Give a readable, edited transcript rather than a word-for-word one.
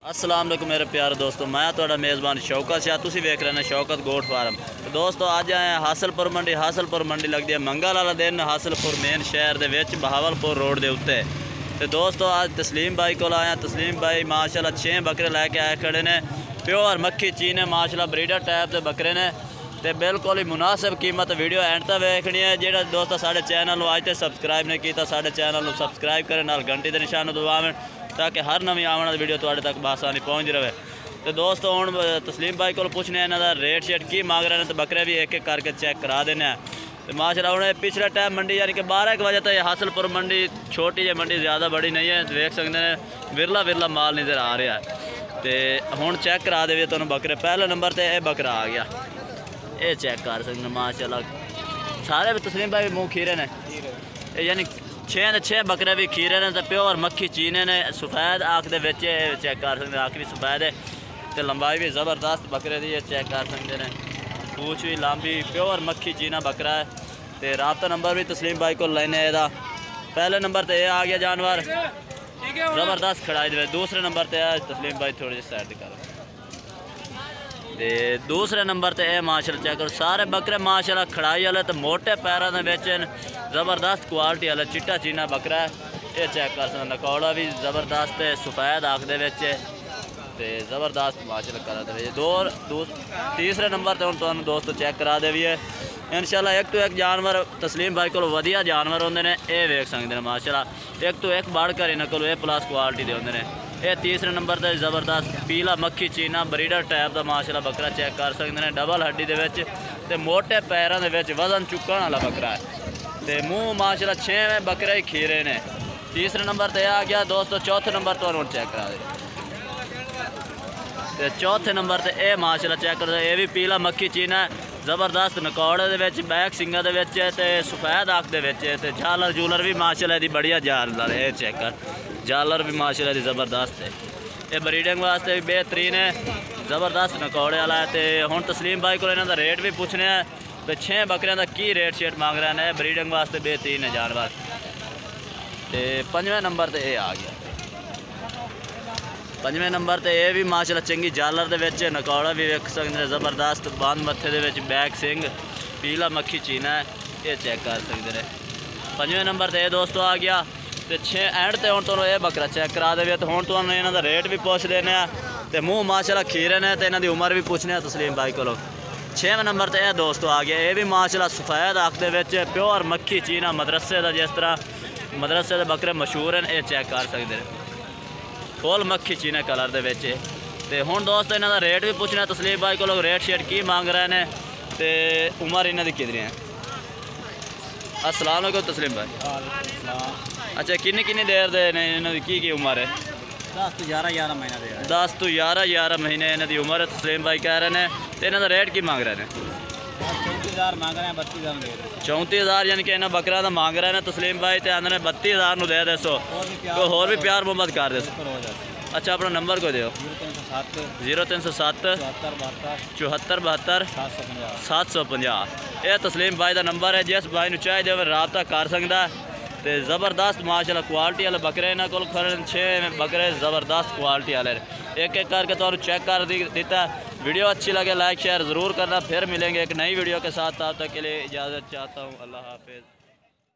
अस्सलाम वालेकुम मेरे प्यारे दोस्तों, मैं तुहाडा मेज़बान शौकत शाह। तुसीं वेख रहे हैं शौकत गोट फार्म। तो दोस्तों अज आए हासलपुर मंडी लगती है मंगल वाला दिन हासलपुर मेन शहर दे विच बहावलपुर रोड के उत्ते। तो दोस्तों अज तस्लीम भाई को आया। तस्लीम भाई माशाल्लाह 6 बकरे लैके आए खड़े ने। प्योर मक्खी चीने माशाल्लाह ब्रीडर टाइप के बकरे ने। तो बिल्कुल ही मुनासिब कीमत। वीडियो एंड तक वेखनी है। जो दोस्त साढ़े चैनल अज तक सबसक्राइब नहीं किया साढ़े चैनल को सबसक्राइब करें, नाल घंटी के निशान दबावें ताकि हर नवी आने वाली वीडियो तुहाडे तक बासानी पहुँच रहे। तो दोस्तों हुण तस्लीम भाई को पूछने इन्हों का रेट शेट की मांग रहे हैं। तो बकरे भी एक एक करके चेक करा देने। तो माशाल्लाह हुण पिछले टाइम मंडी यानी कि 12 बजे तक हासलपुर मंडी छोटी जी मंडी ज़्यादा बड़ी नहीं है। देख सकते हैं विरला विरला माल नज़र आ रहा है। तो हुण चेक करा देवे तुहानूं बकरे। पहले नंबर पर यह बकरा आ गया, ये चेक कर सकते हैं माशाल्लाह। सारे भी तस्लीम भाई मुँह खीरे ने, यानी 6 बकरे भी खीरे ने। तो प्योर मक्खी चीने ने। सफेद आँख के विच चेक कर सकते, आँख भी सफेद है। तो लंबाई भी ज़बरदस्त बकरे की चेक कर सकते हैं। पूछ भी लंबी, प्योर मक्खी चीना बकरा है। तो राबता नंबर भी तस्लीम भाई को लेने है। पहले नंबर तो यह आ गया जानवर ज़बरदस्त खड़ाई दे। दूसरे नंबर पर है तस्लीम भाई थोड़ी जी साइड कर। दूसरे नंबर पर यह माशाल्लाह चेक करो। सारे बकरे माशाल्लाह खड़ाई वाले तो मोटे पैरों के विच ज़बरदस्त क्वालिटी वाला चिट्टा चीना बकरा है। ये चेक कर सकते। नकौड़ा भी ज़बरदस्त है, सफ़ेद आँख दे विच ते ज़बरदस्त माशाल्लाह करा दे। तीसरे नंबर पर तुहानूं दोस्तों चेक करा दे भी है इंशाल्लाह। एक तो एक जानवर तस्लीम भाई को वधिया जानवर होंदे ने। ये वेख सकते हैं माशाल्लाह एक तो एक बढ़ कर इन्हां कोल प्लस क्वालिटी दे होंदे ने। ये तीसरे नंबर पर ज़बरदस्त पीला मक्खी चीना ब्रीडर टाइप का माशाल्लाह बकरा चेक कर सकते हैं। डबल हड्डी दे विच ते मोटे पैरों के विच वजन चुकण वाला बकरा है। तो मूँह माशाल्लाह 6 बकरे ही खीरे ने। तीसरे नंबर पर आ गया दोस्तों। चौथे नंबर तो हम चेक करा दे। तो चौथे नंबर पर यह माशाल्लाह चेक कर। ये भी पीला मक्खी चीना है, ज़बरदस्त नकौड़े दे विच बैक सिंगा दे विच ते सफ़ेद आँख दे विच ते झालर जूलर भी माशाल्लाह दी बढ़िया झालर है। चेक कर झालर भी माशाल्लाह दी ज़बरदस्त है। ये ब्रीडिंग वास्ते भी बेहतरीन है, ज़बरदस्त नकौड़े वाला है। तो हुण तस्लीम भाई को इन्हां दा रेट भी पूछने हैं। तो 6 बकरियां का की रेट शेट मांग रहे हैं। ब्रीडिंग वास्ते बेहतरीन है जानवर। तो 5वें नंबर पर यह आ गया। 5वें नंबर पर यह भी माशाल्लाह चंगी जालर दे विच नकौड़ा भी वेख सकते हैं। ज़बरदस्त बंद मत्थे दे विच बैक सिंग पीला मक्खी चीना है। ये चेक कर सकते हैं। 5वें नंबर पर यह दोस्तों आ गया। तो 6 एंड तो हुण तुहानूं यह बकरा चेक करा देवे। तो हुण तुहानूं इन्हां दा रेट भी पुछ देने। तो मूँह माशाल्लाह खीरे ने। तो इन्हां दी उम्र भी पूछने तस्लीम भाई को। 6वें नंबर पर यह दोस्तों आ गया। ये भी माशाल्लाह सफ़ेद आँख दे विच प्योर मक्खी चीना मदरसे का, जिस तरह मदरसे के बकरे मशहूर हैं। ये चेक कर सकते हैं फुल मक्खी चीना कलर दे विच। ते हुण दोस्तों इन्हां दा रेट भी पूछना तस्लीम भाई को। रेट शेट की मांग रहे हैं। तो उम्र इन्हां दी कितनी है। अस्सलाम वालेकुम तस्लीम भाई। अच्छा किन्नी देर दे ने इन्हां दी की उम्र है। 10 तो 11 महीना दे। 10 तो 11 महीने इन्हां दी उम्र है। तस्लीम भाई कह रहे हैं। तो इन्हां दा रेट की मांग रहे हैं। 34,000 मांग रहे हैं, 32,000 दे रहे हैं। 34,000 यानी कि इन्हें बकरा का मांग रहे हैं तस्लीम भाई। तो आंदे 32,000 दे दसो। तो होर भी प्यार मोहब्बत कर दो। अच्छा अपना नंबर को दो। 0307 74 72 750। यह तस्लीम भाई का नंबर है। जिस भाई को चाहिए हो रबता कर सकता है। तो ज़बरदस्त माशाल्लाह क्वालिटी वाले बकरे इन्होंने को खड़े 6 बकरे ज़बरदस्त क्वालिटी वाले। एक एक करके तो चेक कर दिता। वीडियो अच्छी लगे लाइक शेयर ज़रूर करना। फिर मिलेंगे एक नई वीडियो के साथ। तब तक के लिए इजाज़त चाहता हूँ। अल्लाह हाफिज़।